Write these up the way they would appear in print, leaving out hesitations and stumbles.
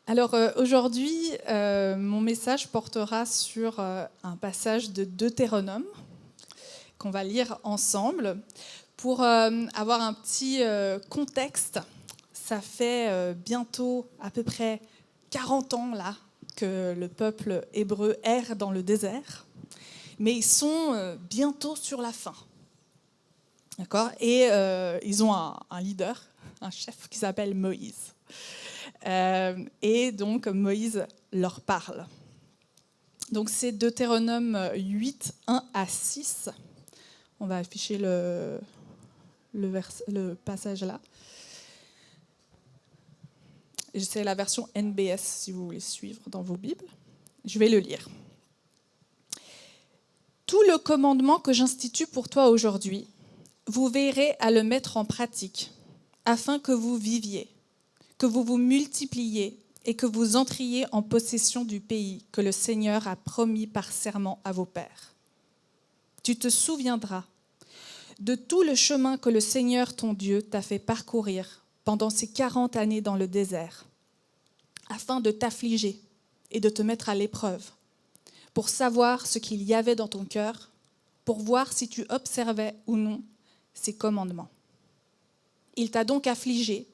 Alors aujourd'hui, mon message portera sur un passage de Deutéronome qu'on va lire ensemble. Pour avoir un petit contexte, ça fait bientôt à peu près 40 ans là, que le peuple hébreu erre dans le désert, mais ils sont bientôt sur la fin. D'accord ? Et ils ont un leader, un chef qui s'appelle Moïse. Et donc Moïse leur parle. Donc c'est Deutéronome 8, 1 à 6. On va afficher le passage là. C'est la version NBS si vous voulez suivre dans vos Bibles. Je vais le lire. Tout le commandement que j'institue pour toi aujourd'hui, vous veillerez à le mettre en pratique, afin que vous viviez, que vous vous multipliez et que vous entriez en possession du pays que le Seigneur a promis par serment à vos pères. Tu te souviendras de tout le chemin que le Seigneur ton Dieu t'a fait parcourir pendant ces 40 années dans le désert, afin de t'affliger et de te mettre à l'épreuve, pour savoir ce qu'il y avait dans ton cœur, pour voir si tu observais ou non ses commandements. Il t'a donc affligé,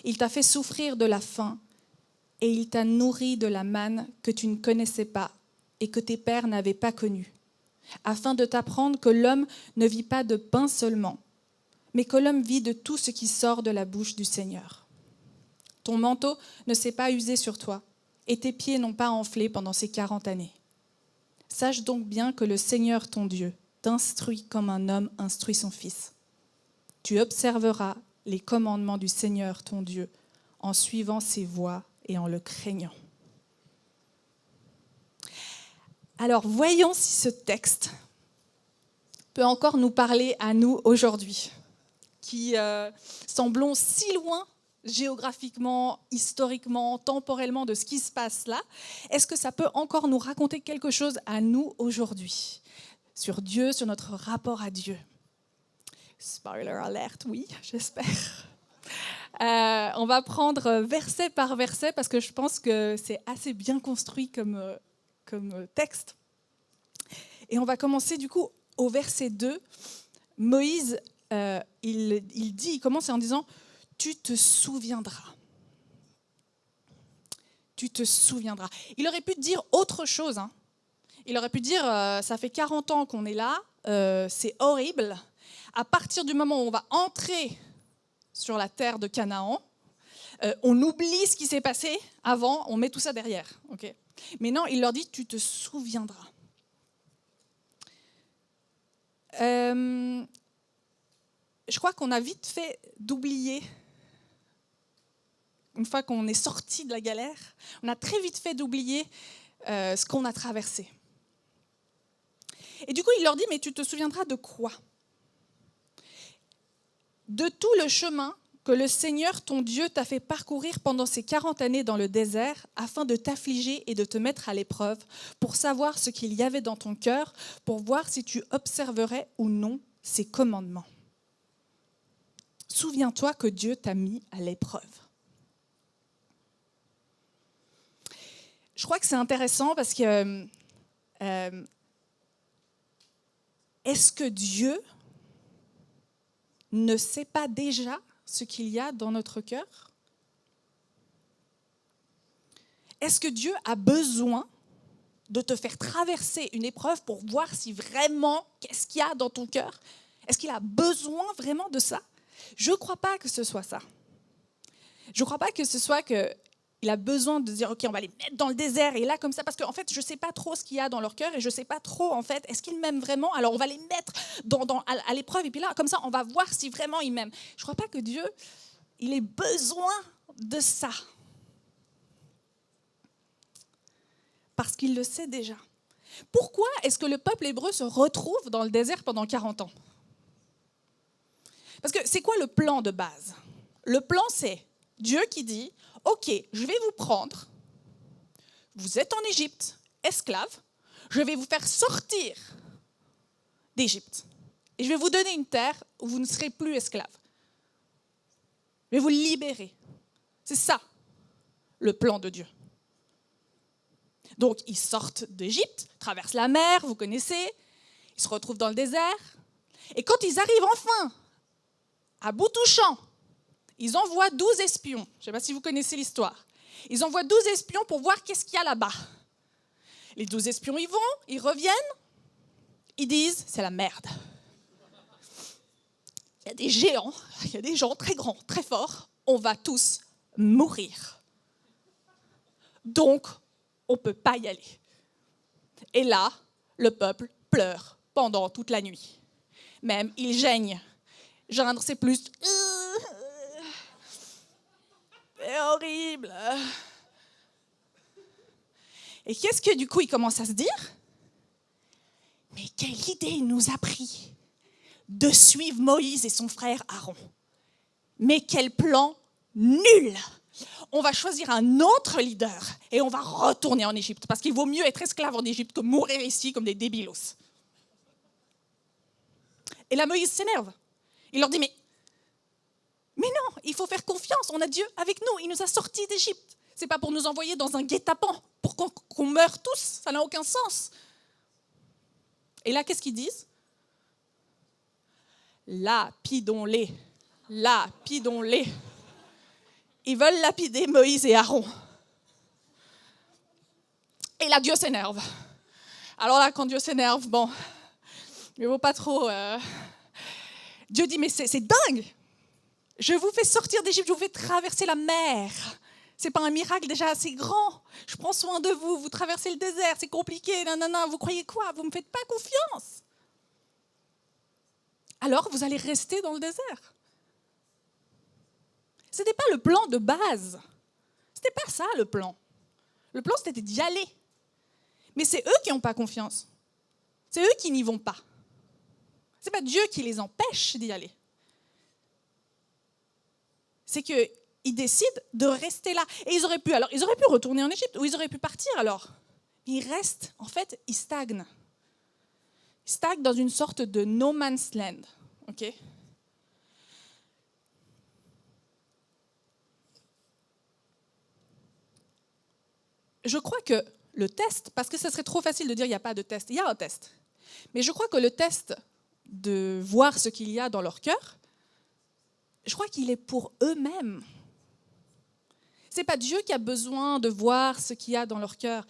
il t'a fait souffrir de la faim, et il t'a nourri de la manne que tu ne connaissais pas et que tes pères n'avaient pas connue, afin de t'apprendre que l'homme ne vit pas de pain seulement, mais que l'homme vit de tout ce qui sort de la bouche du Seigneur. Ton manteau ne s'est pas usé sur toi, et tes pieds n'ont pas enflé pendant ces 40 années. Sache donc bien que le Seigneur ton Dieu t'instruit comme un homme instruit son fils. Tu observeras les commandements du Seigneur ton Dieu en suivant ses voies et en le craignant. Alors, voyons si ce texte peut encore nous parler à nous aujourd'hui, qui semblons si loin géographiquement, historiquement, temporellement de ce qui se passe là. Est-ce que ça peut encore nous raconter quelque chose à nous aujourd'hui, sur Dieu, sur notre rapport à Dieu? Spoiler alert, oui, j'espère. On va prendre verset par verset parce que je pense que c'est assez bien construit comme texte. Et on va commencer du coup au verset 2. Moïse, il commence en disant « Tu te souviendras ». Tu te souviendras. Il aurait pu dire autre chose. Hein. Il aurait pu dire « Ça fait 40 ans qu'on est là, c'est horrible. À partir du moment où on va entrer sur la terre de Canaan, on oublie ce qui s'est passé avant, on met tout ça derrière. Okay. Mais non, il leur dit, tu te souviendras. Je crois qu'on a vite fait d'oublier, une fois qu'on est sorti de la galère, on a très vite fait d'oublier ce qu'on a traversé. Et du coup, il leur dit, mais tu te souviendras de quoi ? De tout le chemin que le Seigneur, ton Dieu, t'a fait parcourir pendant ces 40 années dans le désert, afin de t'affliger et de te mettre à l'épreuve, pour savoir ce qu'il y avait dans ton cœur, pour voir si tu observerais ou non ses commandements. Souviens-toi que Dieu t'a mis à l'épreuve. Je crois que c'est intéressant parce que est-ce que Dieu ne sait pas déjà ce qu'il y a dans notre cœur? Est-ce que Dieu a besoin de te faire traverser une épreuve pour voir si vraiment, qu'est-ce qu'il y a dans ton cœur? Est-ce qu'il a besoin vraiment de ça? Je ne crois pas que ce soit ça. Je ne crois pas que ce soit qu'il a besoin de dire, OK, on va les mettre dans le désert et là, comme ça, parce qu'en fait, je ne sais pas trop ce qu'il y a dans leur cœur et je ne sais pas trop, en fait, est-ce qu'ils m'aiment vraiment? Alors, on va les mettre à l'épreuve et puis là, comme ça, on va voir si vraiment ils m'aiment. Je ne crois pas que Dieu, il ait besoin de ça. Parce qu'il le sait déjà. Pourquoi est-ce que le peuple hébreu se retrouve dans le désert pendant 40 ans? Parce que c'est quoi le plan de base? Le plan, c'est Dieu qui dit, OK, je vais vous prendre, vous êtes en Égypte, esclaves, je vais vous faire sortir d'Égypte. Et je vais vous donner une terre où vous ne serez plus esclaves. Je vais vous libérer. C'est ça, le plan de Dieu. Donc, ils sortent d'Égypte, traversent la mer, vous connaissez, ils se retrouvent dans le désert. Et quand ils arrivent enfin à bout touchant, ils envoient 12 espions. Je ne sais pas si vous connaissez l'histoire. Ils envoient 12 espions pour voir qu'est-ce qu'il y a là-bas. Les 12 espions y vont, ils reviennent, ils disent, c'est la merde. Il y a des géants, il y a des gens très grands, très forts, on va tous mourir. Donc, on ne peut pas y aller. Et là, le peuple pleure pendant toute la nuit. Même, il geigne. Geindre, c'est plus... C'est horrible. Et qu'est-ce que du coup, il commence à se dire? Mais quelle idée il nous a pris de suivre Moïse et son frère Aaron. Mais quel plan nul! On va choisir un autre leader et on va retourner en Égypte parce qu'il vaut mieux être esclave en Égypte que mourir ici comme des débilos. Et là, Moïse s'énerve. Il leur dit, mais non, il faut faire confiance, on a Dieu avec nous, il nous a sortis d'Égypte. Ce n'est pas pour nous envoyer dans un guet-apens, pour qu'on meure tous, ça n'a aucun sens. Et là, qu'est-ce qu'ils disent? Lapidons-les, lapidons-les. Ils veulent lapider Moïse et Aaron. Et là, Dieu s'énerve. Alors là, quand Dieu s'énerve, bon, il ne vaut pas trop... Dieu dit, mais c'est dingue. Je vous fais sortir d'Égypte, je vous fais traverser la mer. Ce n'est pas un miracle déjà assez grand. Je prends soin de vous, vous traversez le désert, c'est compliqué, nanana. Vous croyez quoi? Vous ne me faites pas confiance. Alors, vous allez rester dans le désert. Ce n'était pas le plan de base. Ce n'était pas ça le plan. Le plan, c'était d'y aller. Mais c'est eux qui n'ont pas confiance. C'est eux qui n'y vont pas. Ce n'est pas Dieu qui les empêche d'y aller. C'est qu'ils décident de rester là. Et ils auraient pu retourner en Égypte, ou ils auraient pu partir alors. Mais ils restent, en fait, ils stagnent. Ils stagnent dans une sorte de no man's land. Okay? Je crois que le test, parce que ce serait trop facile de dire qu'il n'y a pas de test, il y a un test. Mais je crois que le test de voir ce qu'il y a dans leur cœur, je crois qu'il est pour eux-mêmes. Ce n'est pas Dieu qui a besoin de voir ce qu'il y a dans leur cœur.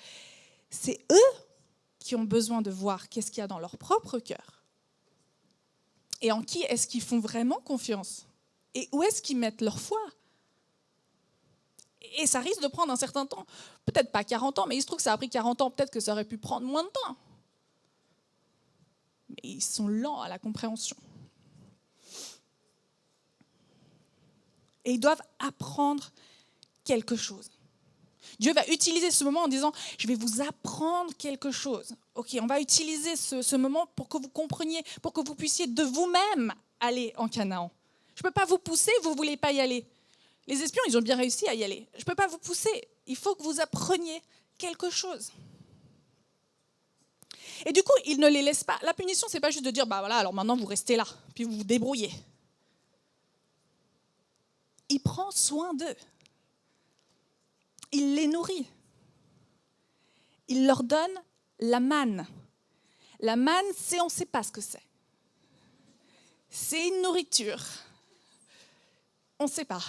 C'est eux qui ont besoin de voir qu'est-ce qu'il y a dans leur propre cœur. Et en qui est-ce qu'ils font vraiment confiance? Et où est-ce qu'ils mettent leur foi? Et ça risque de prendre un certain temps. Peut-être pas 40 ans, mais il se trouve que ça a pris 40 ans. Peut-être que ça aurait pu prendre moins de temps. Mais ils sont lents à la compréhension. Et ils doivent apprendre quelque chose. Dieu va utiliser ce moment en disant « Je vais vous apprendre quelque chose. » Ok, on va utiliser ce moment pour que vous compreniez, pour que vous puissiez de vous-même aller en Canaan. Je ne peux pas vous pousser, vous ne voulez pas y aller. Les espions, ils ont bien réussi à y aller. Je ne peux pas vous pousser. Il faut que vous appreniez quelque chose. Et du coup, il ne les laisse pas. La punition, ce n'est pas juste de dire, bah voilà, alors maintenant vous restez là, puis vous vous débrouillez. Il prend soin d'eux. Il les nourrit. Il leur donne la manne. La manne, on ne sait pas ce que c'est. C'est une nourriture. On ne sait pas.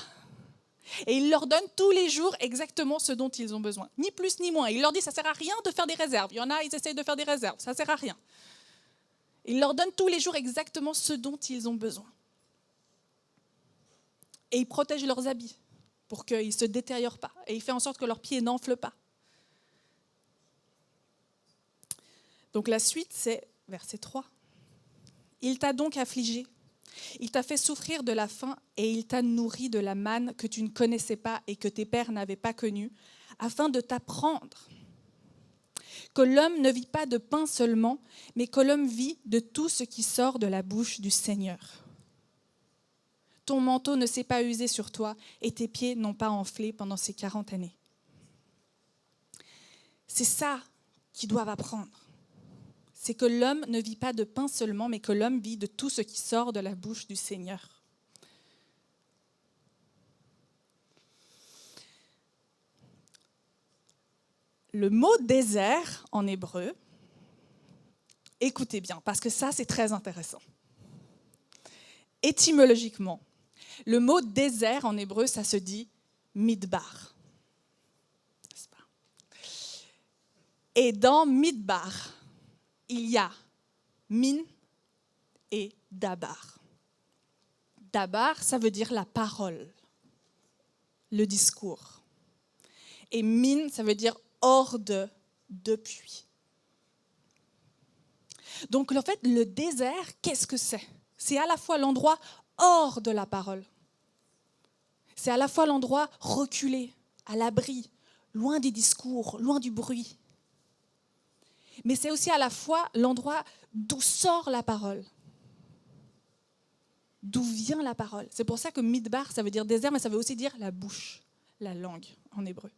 Et il leur donne tous les jours exactement ce dont ils ont besoin. Ni plus ni moins. Il leur dit, ça ne sert à rien de faire des réserves. Il y en a, ils essayent de faire des réserves. Ça ne sert à rien. Il leur donne tous les jours exactement ce dont ils ont besoin. Et il protège leurs habits pour qu'ils ne se détériorent pas. Et il fait en sorte que leurs pieds n'enflent pas. Donc la suite, c'est verset 3. Il t'a donc affligé. Il t'a fait souffrir de la faim et il t'a nourri de la manne que tu ne connaissais pas et que tes pères n'avaient pas connue, afin de t'apprendre que l'homme ne vit pas de pain seulement, mais que l'homme vit de tout ce qui sort de la bouche du Seigneur. Ton manteau ne s'est pas usé sur toi et tes pieds n'ont pas enflé pendant ces 40 années. C'est ça qu'ils doivent apprendre. C'est que l'homme ne vit pas de pain seulement, mais que l'homme vit de tout ce qui sort de la bouche du Seigneur. Le mot désert en hébreu, écoutez bien, parce que ça c'est très intéressant. Étymologiquement, le mot désert en hébreu, ça se dit midbar. N'est-ce pas? Et dans midbar, il y a min et dabar. Dabar, ça veut dire la parole, le discours. Et min, ça veut dire hors de, depuis. Donc en fait, le désert, qu'est-ce que c'est? C'est à la fois l'endroit hors de la parole. C'est à la fois l'endroit reculé, à l'abri, loin des discours, loin du bruit. Mais c'est aussi à la fois l'endroit d'où sort la parole. D'où vient la parole. C'est pour ça que midbar, ça veut dire désert, mais ça veut aussi dire la bouche, la langue en hébreu.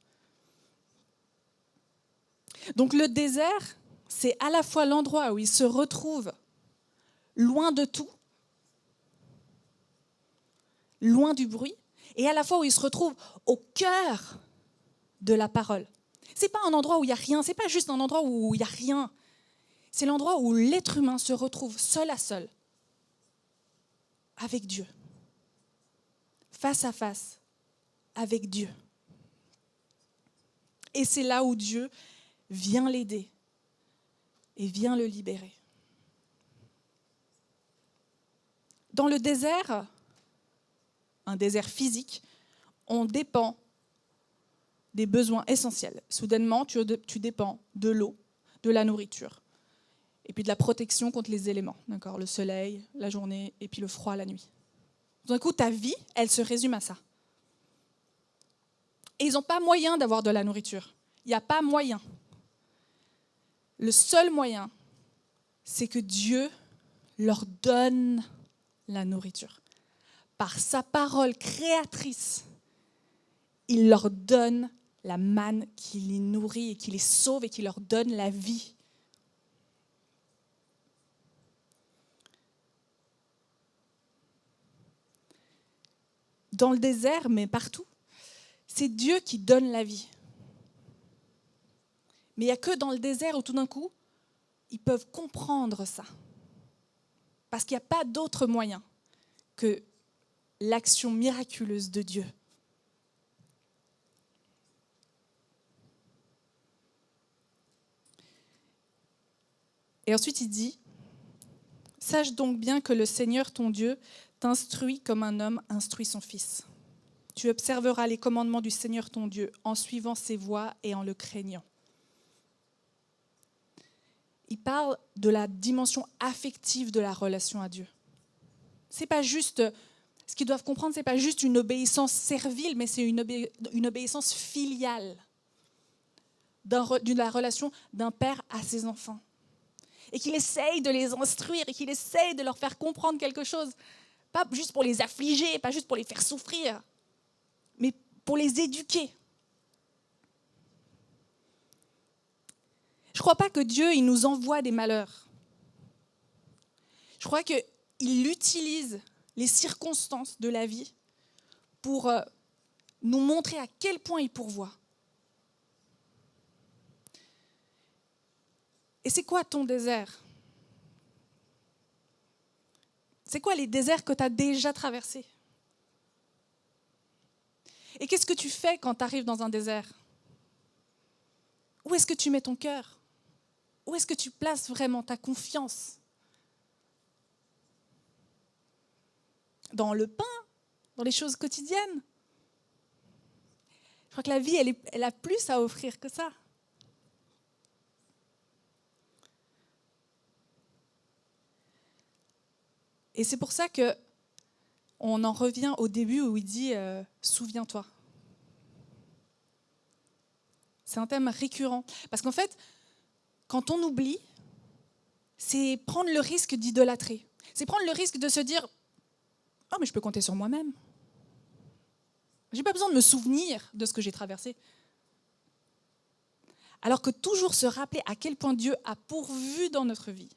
Donc le désert, c'est à la fois l'endroit où il se retrouve loin de tout, loin du bruit, et à la fois où il se retrouve au cœur de la parole. C'est pas un endroit où il n'y a rien, c'est pas juste un endroit où il n'y a rien. C'est l'endroit où l'être humain se retrouve seul à seul avec Dieu, face à face avec Dieu. Et c'est là où Dieu vient l'aider et vient le libérer. Dans le désert, un désert physique, on dépend des besoins essentiels. Soudainement, tu dépends de l'eau, de la nourriture, et puis de la protection contre les éléments, d'accord, le soleil, la journée, et puis le froid la nuit. D'un coup, ta vie, elle se résume à ça. Et ils n'ont pas moyen d'avoir de la nourriture. Il n'y a pas moyen. Le seul moyen, c'est que Dieu leur donne la nourriture. Par sa parole créatrice, il leur donne la manne qui les nourrit et qui les sauve et qui leur donne la vie. Dans le désert, mais partout, c'est Dieu qui donne la vie. Mais il n'y a que dans le désert où tout d'un coup, ils peuvent comprendre ça. Parce qu'il n'y a pas d'autre moyen que l'action miraculeuse de Dieu. Et ensuite, il dit, « Sache donc bien que le Seigneur, ton Dieu, t'instruit comme un homme instruit son fils. Tu observeras les commandements du Seigneur, ton Dieu, en suivant ses voies et en le craignant. » Il parle de la dimension affective de la relation à Dieu. C'est pas juste, ce qu'ils doivent comprendre, c'est pas juste une obéissance servile, mais c'est une obéissance filiale de la relation d'un père à ses enfants. Et qu'il essaye de les instruire et qu'il essaye de leur faire comprendre quelque chose. Pas juste pour les affliger, pas juste pour les faire souffrir, mais pour les éduquer. Je ne crois pas que Dieu il nous envoie des malheurs. Je crois qu'il utilise les circonstances de la vie pour nous montrer à quel point il pourvoit. Et c'est quoi ton désert? C'est quoi les déserts que tu as déjà traversés? Et qu'est-ce que tu fais quand tu arrives dans un désert? Où est-ce que tu mets ton cœur? Où est-ce que tu places vraiment ta confiance? Dans le pain? Dans les choses quotidiennes? Je crois que la vie, elle a plus à offrir que ça. Et c'est pour ça qu'on en revient au début où il dit « Souviens-toi ». C'est un thème récurrent. Parce qu'en fait, quand on oublie, c'est prendre le risque d'idolâtrer. C'est prendre le risque de se dire « Oh, mais je peux compter sur moi-même. Je n'ai pas besoin de me souvenir de ce que j'ai traversé. » Alors que toujours se rappeler à quel point Dieu a pourvu dans notre vie,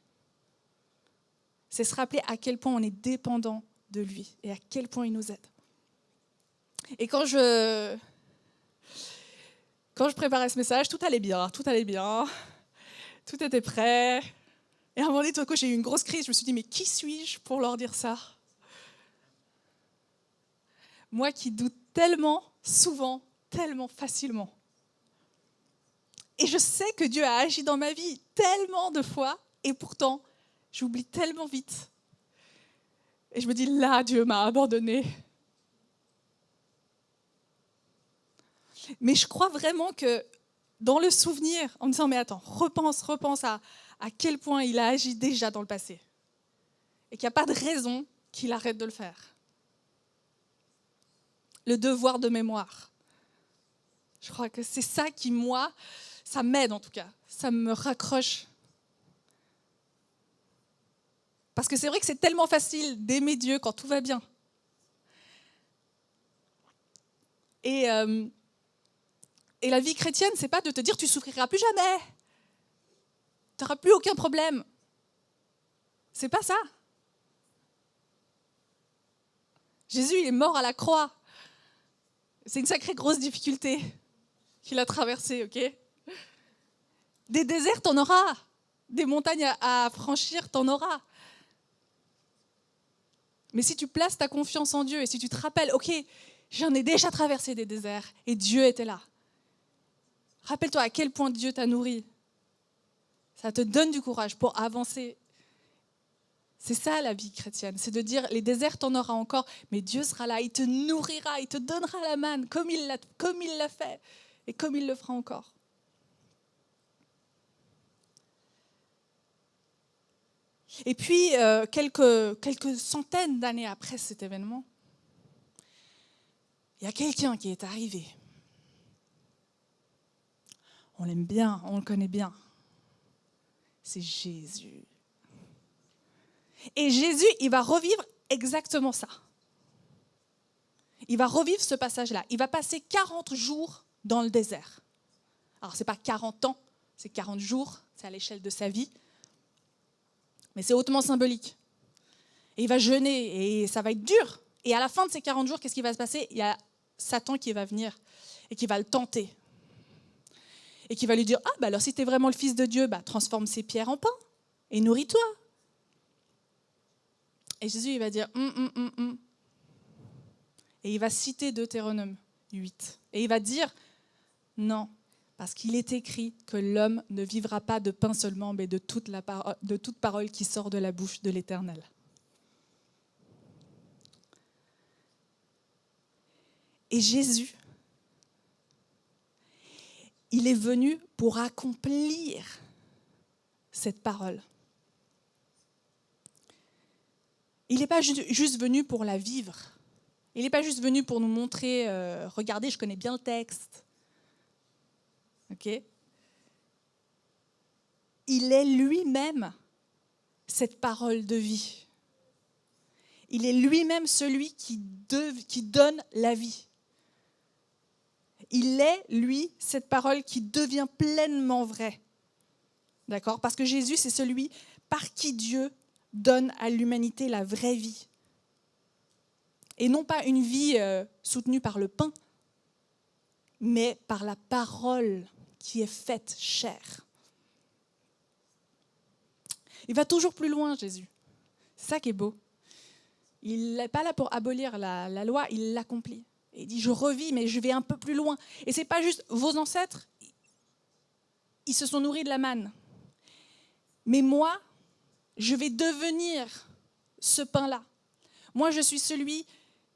c'est se rappeler à quel point on est dépendant de lui et à quel point il nous aide. Et quand Quand je préparais ce message, tout allait bien, tout allait bien. Tout était prêt. Et à un moment donné, tout d'un coup, j'ai eu une grosse crise. Je me suis dit, mais qui suis-je pour leur dire ça? Moi qui doute tellement, souvent, tellement facilement. Et je sais que Dieu a agi dans ma vie tellement de fois, et pourtant, j'oublie tellement vite. Et je me dis, là, Dieu m'a abandonnée. Mais je crois vraiment que dans le souvenir, en me disant, mais attends, repense à quel point il a agi déjà dans le passé. Et qu'il n'y a pas de raison qu'il arrête de le faire. Le devoir de mémoire. Je crois que c'est ça qui, moi, ça m'aide en tout cas. Ça me raccroche. Parce que c'est vrai que c'est tellement facile d'aimer Dieu quand tout va bien. Et la vie chrétienne, c'est pas de te dire tu souffriras plus jamais. Tu n'auras plus aucun problème. C'est pas ça. Jésus, il est mort à la croix. C'est une sacrée grosse difficulté qu'il a traversée, ok? Des déserts, t'en auras. Des montagnes à franchir, t'en auras. Mais si tu places ta confiance en Dieu et si tu te rappelles, ok, j'en ai déjà traversé des déserts et Dieu était là. Rappelle-toi à quel point Dieu t'a nourri. Ça te donne du courage pour avancer. C'est ça la vie chrétienne, c'est de dire les déserts t'en auras encore, mais Dieu sera là, il te nourrira, il te donnera la manne comme il l'a fait et comme il le fera encore. Et puis, quelques centaines d'années après cet événement, il y a quelqu'un qui est arrivé. On l'aime bien, on le connaît bien. C'est Jésus. Et Jésus, il va revivre exactement ça. Il va revivre ce passage-là. Il va passer 40 jours dans le désert. Alors, ce n'est pas 40 ans, c'est 40 jours, c'est à l'échelle de sa vie. Mais c'est hautement symbolique. Et il va jeûner et ça va être dur. Et à la fin de ces 40 jours, qu'est-ce qui va se passer? Il y a Satan qui va venir et qui va le tenter. Et qui va lui dire, ah, bah alors si tu es vraiment le Fils de Dieu, bah, transforme ces pierres en pain et nourris-toi. Et Jésus, il va dire, Et il va citer Deutéronome 8. Et il va dire, non, parce qu'il est écrit que l'homme ne vivra pas de pain seulement, mais de toute parole qui sort de la bouche de l'Éternel. Et Jésus, il est venu pour accomplir cette parole. Il n'est pas juste venu pour la vivre. Il n'est pas juste venu pour nous montrer, regardez, je connais bien le texte. Ok ? Il est lui-même cette parole de vie. Il est lui-même celui qui donne la vie. Il est, lui, cette parole qui devient pleinement vraie. D'accord ? Parce que Jésus, c'est celui par qui Dieu donne à l'humanité la vraie vie. Et non pas une vie soutenue par le pain, mais par la parole qui est faite chair. Il va toujours plus loin, Jésus. C'est ça qui est beau. Il n'est pas là pour abolir la loi, il l'accomplit. Et il dit, je revis, mais je vais un peu plus loin. Et ce n'est pas juste vos ancêtres, ils se sont nourris de la manne. Mais moi, je vais devenir ce pain-là. Moi, je suis celui,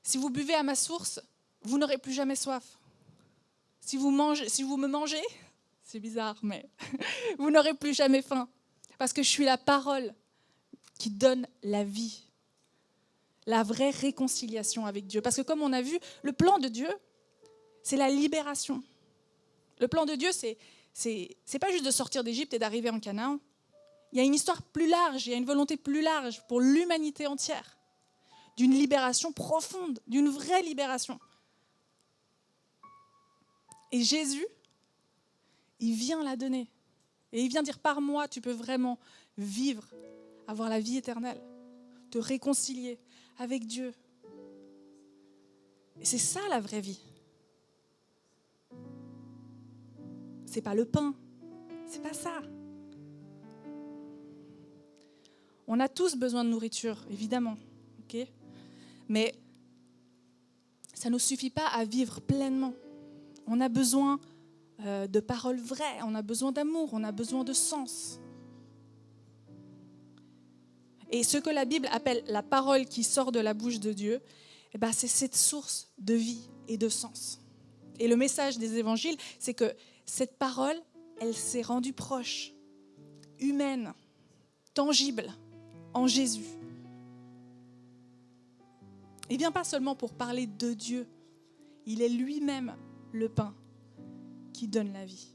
si vous buvez à ma source, vous n'aurez plus jamais soif. Si vous me mangez, c'est bizarre, mais vous n'aurez plus jamais faim. Parce que je suis la parole qui donne la vie. La vraie réconciliation avec Dieu. Parce que comme on a vu, le plan de Dieu, c'est la libération. Le plan de Dieu, c'est pas juste de sortir d'Égypte et d'arriver en Canaan. Il y a une histoire plus large, il y a une volonté plus large pour l'humanité entière. D'une libération profonde, d'une vraie libération. Et Jésus, il vient la donner. Et il vient dire, par moi, tu peux vraiment vivre, avoir la vie éternelle, te réconcilier avec Dieu. Et c'est ça la vraie vie. c'est pas le pain, c'est pas ça. On a tous besoin de nourriture, évidemment, ok? Mais ça ne nous suffit pas à vivre pleinement. On a besoin de paroles vraies, on a besoin d'amour, on a besoin de sens. Et ce que la Bible appelle la parole qui sort de la bouche de Dieu, c'est cette source de vie et de sens. Et le message des évangiles, c'est que cette parole, elle s'est rendue proche, humaine, tangible, en Jésus. Et bien pas seulement pour parler de Dieu, il est lui-même le pain qui donne la vie.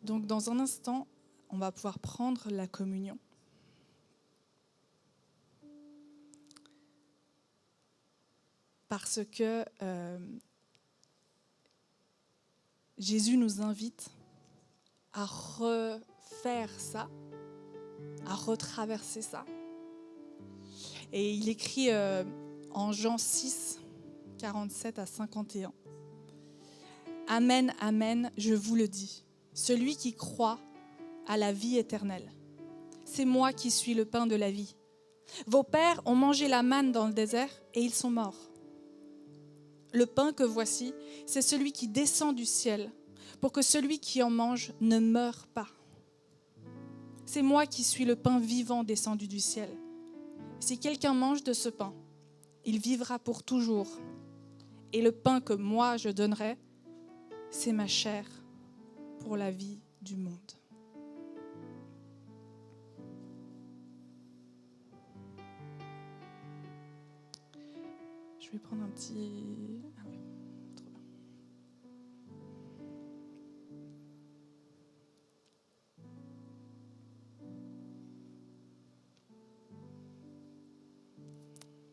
Donc dans un instant, on va pouvoir prendre la communion. Parce que Jésus nous invite à refaire ça, à retraverser ça. Et il écrit en Jean 6, 47 à 51. Amen, amen, je vous le dis. Celui qui croit a la vie éternelle. C'est moi qui suis le pain de la vie. Vos pères ont mangé la manne dans le désert et ils sont morts. Le pain que voici, c'est celui qui descend du ciel pour que celui qui en mange ne meure pas. C'est moi qui suis le pain vivant descendu du ciel. Si quelqu'un mange de ce pain, il vivra pour toujours. Et le pain que moi je donnerai, c'est ma chair pour la vie du monde. Je vais prendre un petit... Ah oui, trop bien.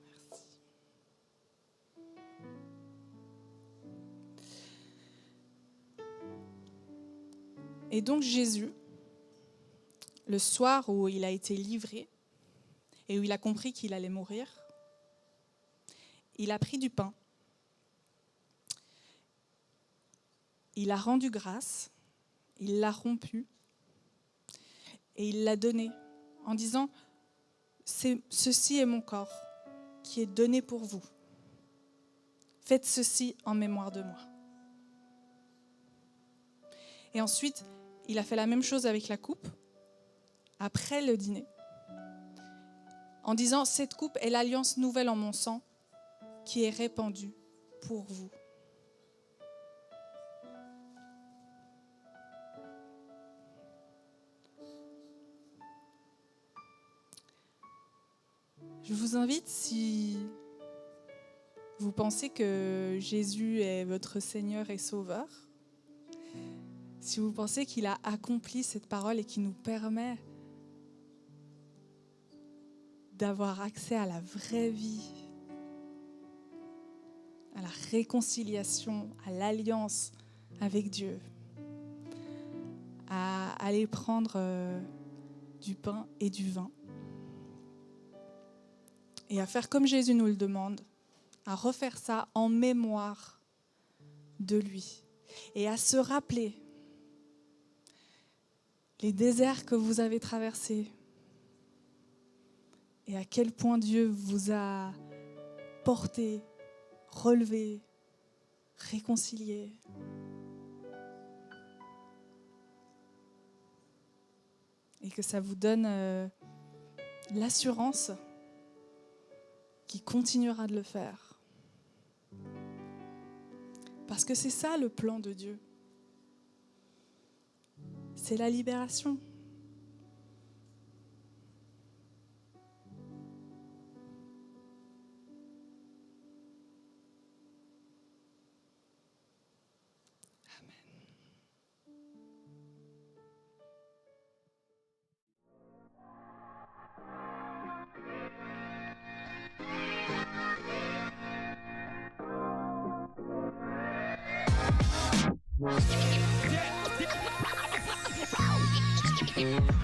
Merci. Et donc Jésus, le soir où il a été livré et où il a compris qu'il allait mourir, il a pris du pain, il a rendu grâce, il l'a rompu et il l'a donné en disant « Ceci est mon corps qui est donné pour vous. Faites ceci en mémoire de moi. » Et ensuite, il a fait la même chose avec la coupe, après le dîner, en disant « Cette coupe est l'alliance nouvelle en mon sang qui est répandue pour vous. » Je vous invite, si vous pensez que Jésus est votre Seigneur et Sauveur, si vous pensez qu'il a accompli cette parole et qu'il nous permet d'avoir accès à la vraie vie, à la réconciliation, à l'alliance avec Dieu, à aller prendre du pain et du vin, et à faire comme Jésus nous le demande, à refaire ça en mémoire de lui, et à se rappeler les déserts que vous avez traversés, et à quel point Dieu vous a porté, relevé, réconcilié. Et que ça vous donne l'assurance qu'il continuera de le faire. Parce que c'est ça le plan de Dieu. C'est la libération. Amen.